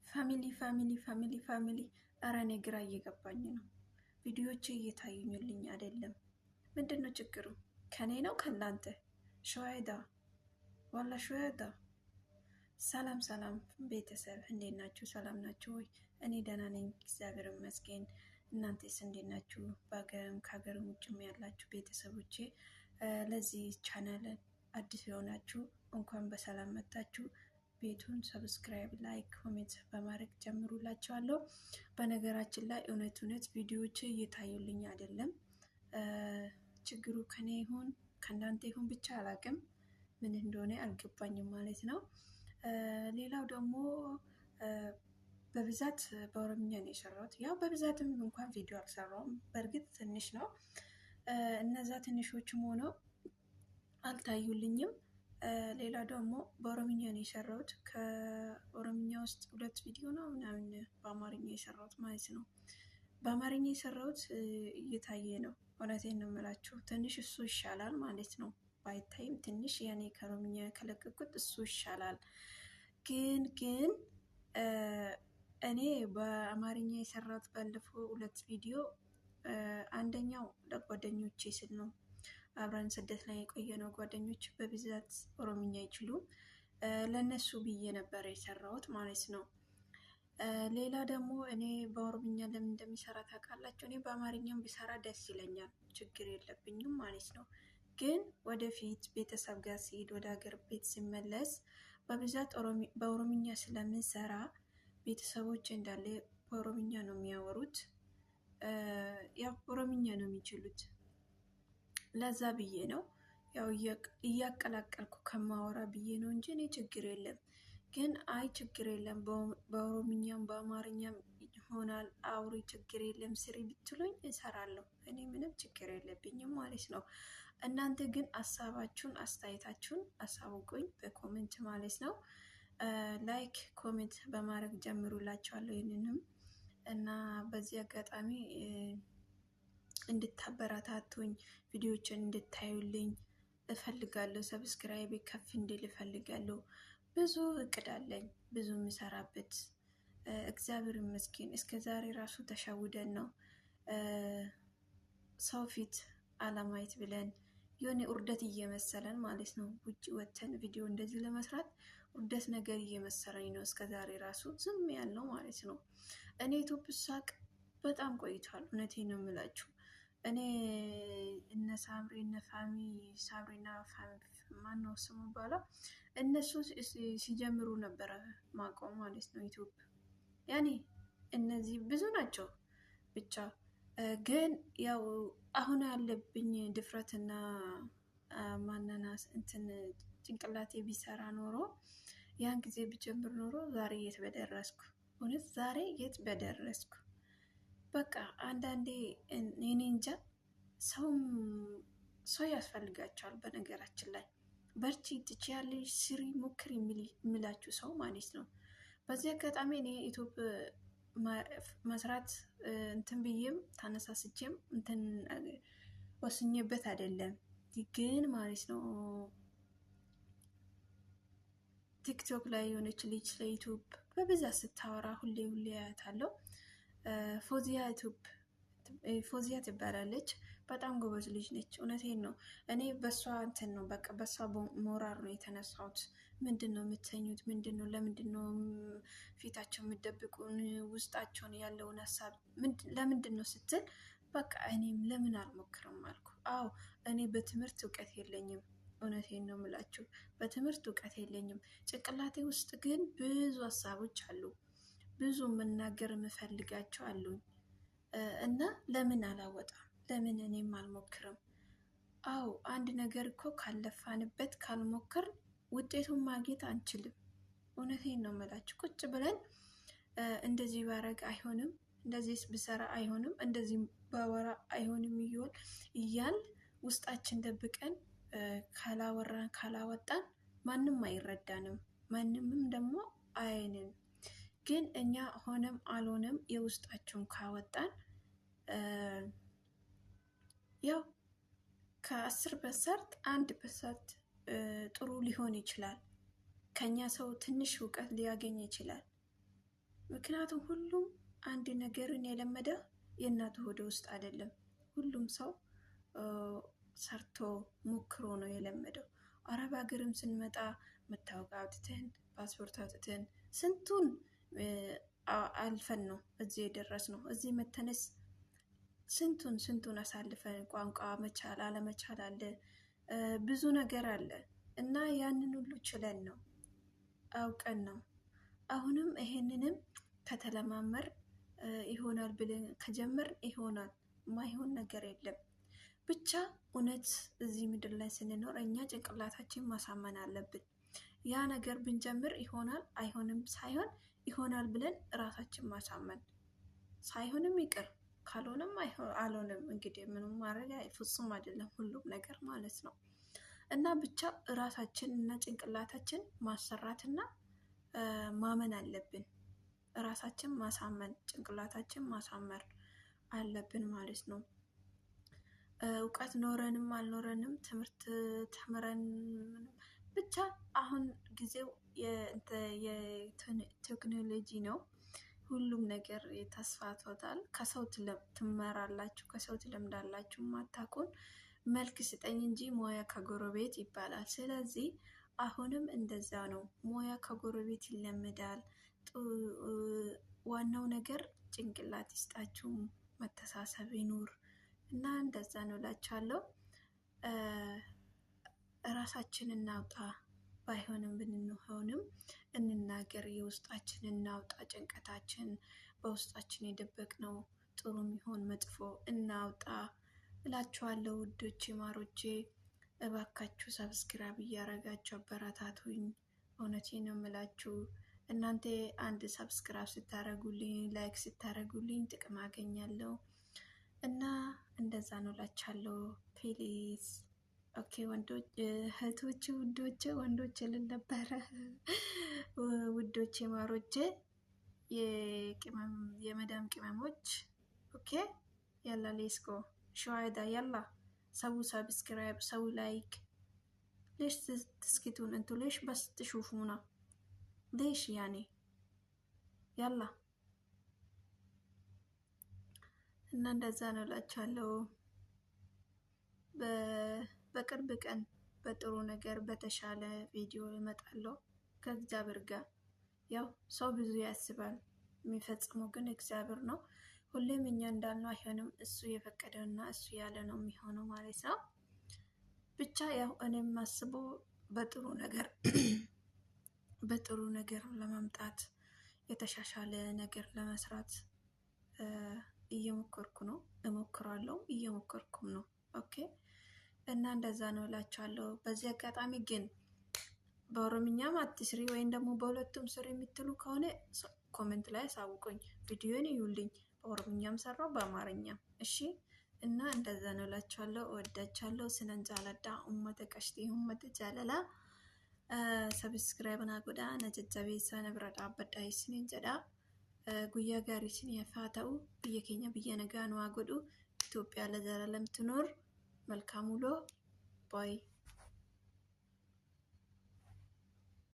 ፋሚሊ ኧረ እኔ ግራ እየገባኝ ነው። ቪዲዮቼ እየታዩኝልኝ አይደለም። ምንድነው ችግሩ? ከኔ ነው ከእናንተ? ሸዋይዳ ዋላ ሸዋይዳ። ሰላም ቤተሰብ እንዴት ናችሁ? ሰላም ናችሁ ወይ? እኔ ደህና ነኝ እግዚአብሔር ይመስገን። እናንተስ እንዴት ናችሁ? በሀገርም ከሀገርም ውጭም ያላችሁ ቤተሰቦቼ ለዚህ ቻናል አዲስ የሆናችሁ እንኳን በሰላም መጣችሁ። ቤቱን ሰብስክራይብ፣ ላይክ፣ ኮሜንት በማድረግ ጀምሩላችኋለሁ። በነገራችን ላይ እውነት ቪዲዮዎች እየታዩልኝ አይደለም። ችግሩ ከኔ ይሁን ከእናንተ ይሁን ብቻ አላቅም፣ ምን እንደሆነ አልገባኝም ማለት ነው። ሌላው ደግሞ በብዛት በኦሮምኛ ነው የሰራሁት። ያው በብዛትም እንኳን ቪዲዮ አልሰራውም፣ በእርግጥ ትንሽ ነው። እነዛ ትንሾችም ሆነው አልታዩልኝም። ሌላ ደግሞ በኦሮምኛ ነው የሰራሁት። ከኦሮምኛ ውስጥ 2 ቪዲዮ ነው ምናምን በአማርኛ የሰራሁት ማለት ነው። በአማርኛ የሰራሁት እየታየ ነው። እውነቴን ነው የምላችሁ፣ ትንሽ እሱ ይሻላል ማለት ነው። ባይታይም ትንሽ ያኔ ከኦሮምኛ ከለቀቁት እሱ ይሻላል። ግን እኔ በአማርኛ የሰራሁት ባለፈው 2 ቪዲዮ፣ አንደኛው ለጓደኞቼ ስል ነው። አብረን ስደት ላይ የቆየነው ጓደኞች በብዛት ኦሮምኛ አይችሉም። ለነሱ ብዬ ነበር የሰራሁት ማለት ነው። ሌላ ደግሞ እኔ በኦሮምኛ ለምን እንደሚሰራ ታውቃላችሁ? እኔ በአማርኛም ቢሰራ ደስ ይለኛል፣ ችግር የለብኝም ማለት ነው። ግን ወደፊት ቤተሰብ ጋር ሲሄድ ወደ ሀገር ቤት ሲመለስ በብዛት በኦሮምኛ ስለምንሰራ ቤተሰቦች እንዳለ በኦሮምኛ ነው የሚያወሩት። ያው ኦሮምኛ ነው የሚችሉት። ለዛ ብዬ ነው ያው እያቀላቀልኩ ከማወራ ብዬ ነው እንጂ እኔ ችግር የለም። ግን አይ ችግር የለም በኦሮምኛም በአማርኛም ይሆናል አውሪ፣ ችግር የለም ስሪ ብትሉኝ እሰራለሁ። እኔ ምንም ችግር የለብኝም ማለት ነው። እናንተ ግን ሀሳባችሁን አስተያየታችሁን አሳውቁኝ በኮሜንት ማለት ነው። ላይክ ኮሜንት በማድረግ ጀምሩላችኋለሁ ይህንንም እና በዚህ አጋጣሚ እንድታበረታቱኝ ቪዲዮዎችን እንድታዩልኝ እፈልጋለሁ። ሰብስክራይብ ከፍ እንድል እፈልጋለሁ። ብዙ እቅድ አለኝ፣ ብዙ የምሰራበት። እግዚአብሔር ይመስገን እስከ ዛሬ ራሱ ተሸውደን ነው ሰው ፊት አለማየት ብለን የሆነ ውርደት እየመሰለን ማለት ነው። ውጭ ወተን ቪዲዮ እንደዚህ ለመስራት ውርደት ነገር እየመሰለኝ ነው እስከ ዛሬ ራሱ ዝም ያለው ማለት ነው። እኔ ኢትዮጵያ ሳቅ በጣም ቆይቷል። እውነቴን ነው የምላችሁ። እኔ እነ ሳምሪ እነ ፋሚ ሳምሪና ፋሚ ማነው ስሙ ባለው እነሱ ሲጀምሩ ነበረ ማቆም ማለት ነው ኢትዮጵያ። ያኔ እነዚህ ብዙ ናቸው ብቻ። ግን ያው አሁን ያለብኝ ድፍረትና ማናናስ እንትን ጭንቅላቴ ቢሰራ ኖሮ ያን ጊዜ ብጀምር ኖሮ ዛሬ የት በደረስኩ። እውነት ዛሬ የት በደረስኩ። በቃ አንዳንዴ እኔ እንጃ ሰው ያስፈልጋቸዋል። በነገራችን ላይ በርቺ፣ ትችያለሽ፣ ስሪ፣ ሞክሪ የሚላችሁ ሰው ማለት ነው። በዚህ አጋጣሚ እኔ ኢትዮጵያ መስራት እንትን ብዬም ተነሳስቼም እንትን ወስኜበት አይደለም፣ ግን ማለት ነው ቲክቶክ ላይ የሆነች ልጅ ስለ ዩቲዩብ በብዛት ስታወራ ሁሌ አያታለሁ። ፎዚያ ትባላለች። በጣም ጎበዝ ልጅ ነች። እውነቴን ነው። እኔ በሷ እንትን ነው በቃ በሷ ሞራል ነው የተነሳሁት። ምንድን ነው የምትተኙት? ምንድን ነው ለምንድን ነው ፊታቸው የምትደብቁን? ውስጣቸውን ያለውን ሀሳብ ለምንድን ነው ስትል በቃ እኔም ለምን አልሞክርም አልኩ። አዎ እኔ በትምህርት እውቀት የለኝም። እውነቴን ነው የምላችሁ፣ በትምህርት እውቀት የለኝም። ጭንቅላቴ ውስጥ ግን ብዙ ሀሳቦች አሉ፣ ብዙ መናገር የምፈልጋቸው አሉኝ። እና ለምን አላወጣም? ለምን እኔም አልሞክርም? አዎ አንድ ነገር እኮ ካለፋንበት ካልሞከርን ውጤቱን ማግኘት አንችልም። እውነቴን ነው የምላችሁ። ቁጭ ብለን እንደዚህ ባረግ አይሆንም፣ እንደዚህ ብሰራ አይሆንም፣ እንደዚህ ባወራ አይሆንም እያል ውስጣችን ደብቀን ካላወራን ካላወጣን ማንም አይረዳንም፣ ማንምም ደግሞ አያይንም። ግን እኛ ሆነም አልሆነም የውስጣቸውን ካወጣን ያው ከ10% 1% ጥሩ ሊሆን ይችላል። ከኛ ሰው ትንሽ እውቀት ሊያገኝ ይችላል። ምክንያቱም ሁሉም አንድ ነገርን የለመደ የእናቱ ሆድ ውስጥ አይደለም። ሁሉም ሰው ሰርቶ ሞክሮ ነው የለመደው። አረብ ሀገርም ስንመጣ መታወቂያ አውጥተን ፓስፖርት አውጥተን ስንቱን አልፈን ነው እዚህ የደረስነው። እዚህ መተነስ ስንቱን አሳልፈን ቋንቋ መቻል አለመቻል አለ፣ ብዙ ነገር አለ እና ያንን ሁሉ ችለን ነው አውቀን ነው። አሁንም ይሄንንም ከተለማመር ይሆናል ብለን ከጀመር ይሆናል፣ ማይሆን ነገር የለም። ብቻ እውነት እዚህ ምድር ላይ ስንኖር እኛ ጭንቅላታችን ማሳመን አለብን። ያ ነገር ብንጀምር ይሆናል አይሆንም ሳይሆን ይሆናል ብለን ራሳችን ማሳመን፣ ሳይሆንም ይቅር ካልሆነም አልሆነም። እንግዲህ ምንም ማድረግ ፍጹም አይደለም ሁሉም ነገር ማለት ነው። እና ብቻ ራሳችን እና ጭንቅላታችን ማሰራትና ማመን አለብን። ራሳችን ማሳመን፣ ጭንቅላታችን ማሳመር አለብን ማለት ነው። እውቀት ኖረንም አልኖረንም ትምህርት ተምረን ብቻ አሁን ጊዜው የቴክኖሎጂ ነው። ሁሉም ነገር ተስፋፍቷል። ከሰው ትመራላችሁ፣ ከሰው ትለምዳላችሁ። ማታውቁን መልክ ስጠኝ እንጂ ሞያ ከጎረቤት ይባላል። ስለዚህ አሁንም እንደዛ ነው። ሞያ ከጎረቤት ይለመዳል። ዋናው ነገር ጭንቅላት ይስጣችሁ፣ መተሳሰብ ይኑር እና እንደዛ ነው እላችኋለሁ። ራሳችን እናውጣ፣ ባይሆንም ብንሆንም እንናገር፣ የውስጣችን እናውጣ። ጭንቀታችን በውስጣችን የደበቅነው ጥሩም ይሁን መጥፎ እናውጣ እላችኋለሁ። ውዶቼ ማሮቼ እባካችሁ ሰብስክራይብ እያረጋችሁ አበረታቱኝ። እውነቴን ነው የምላችሁ። እናንተ አንድ ሰብስክራይብ ስታረጉልኝ፣ ላይክ ስታረጉልኝ ጥቅም አገኛለሁ እና እንደዛ ነው እላችኋለሁ። ፕሊዝ ኦኬ ወንዶች እህቶቼ፣ ውዶቼ፣ ወንዶች ልነበረ ውዶቼ ማሮቼ፣ የመዳም ቅመሞች ኦኬ ያላ ሌስኮ ሸዋይዳ ያላ ሰው ሰብስክራይብ ሰው ላይክ ليش تسكتون انتو ليش بس تشوفونا ليش يعني يلا እና እንደዛ ነው እላችኋለሁ። በቅርብ ቀን በጥሩ ነገር በተሻለ ቪዲዮ እመጣለሁ ከእግዚአብሔር ጋር። ያው ሰው ብዙ ያስባል፣ የሚፈጽመው ግን እግዚአብሔር ነው። ሁሌም እኛ እንዳልነው አይሆንም። እሱ የፈቀደውና እሱ ያለ ነው የሚሆነው ማለት ነው። ብቻ ያው እኔም ማስበው በጥሩ ነገር ለማምጣት የተሻሻለ ነገር ለመስራት እየሞከርኩ ነው፣ እሞክራለሁ፣ እየሞከርኩም ነው። ኦኬ እና እንደዛ ነው እላችኋለሁ። በዚህ አጋጣሚ ግን በኦሮምኛም አትስሪ ወይም ደግሞ በሁለቱም ስሪ የምትሉ ከሆነ ኮሜንት ላይ አሳውቁኝ፣ ቪዲዮን ይዩልኝ። በኦሮምኛም ሰራው በአማርኛም እሺ። እና እንደዛ ነው እላችኋለሁ። እወዳችኋለሁ። ስነን ጃለዳ ኡመተ ቀሽቲ ኡመተ ጃለላ ሰብስክራይብ ና ጎዳ ነጀጀቤሳ ነብረ ዳበዳ ይስኒን ጀዳ ጉያ ጋሪ ሲን ያፋታው በየከኛ በየነጋ ነው አጎዱ ኢትዮጵያ ለዘላለም ትኖር። መልካም ውሎ ባይ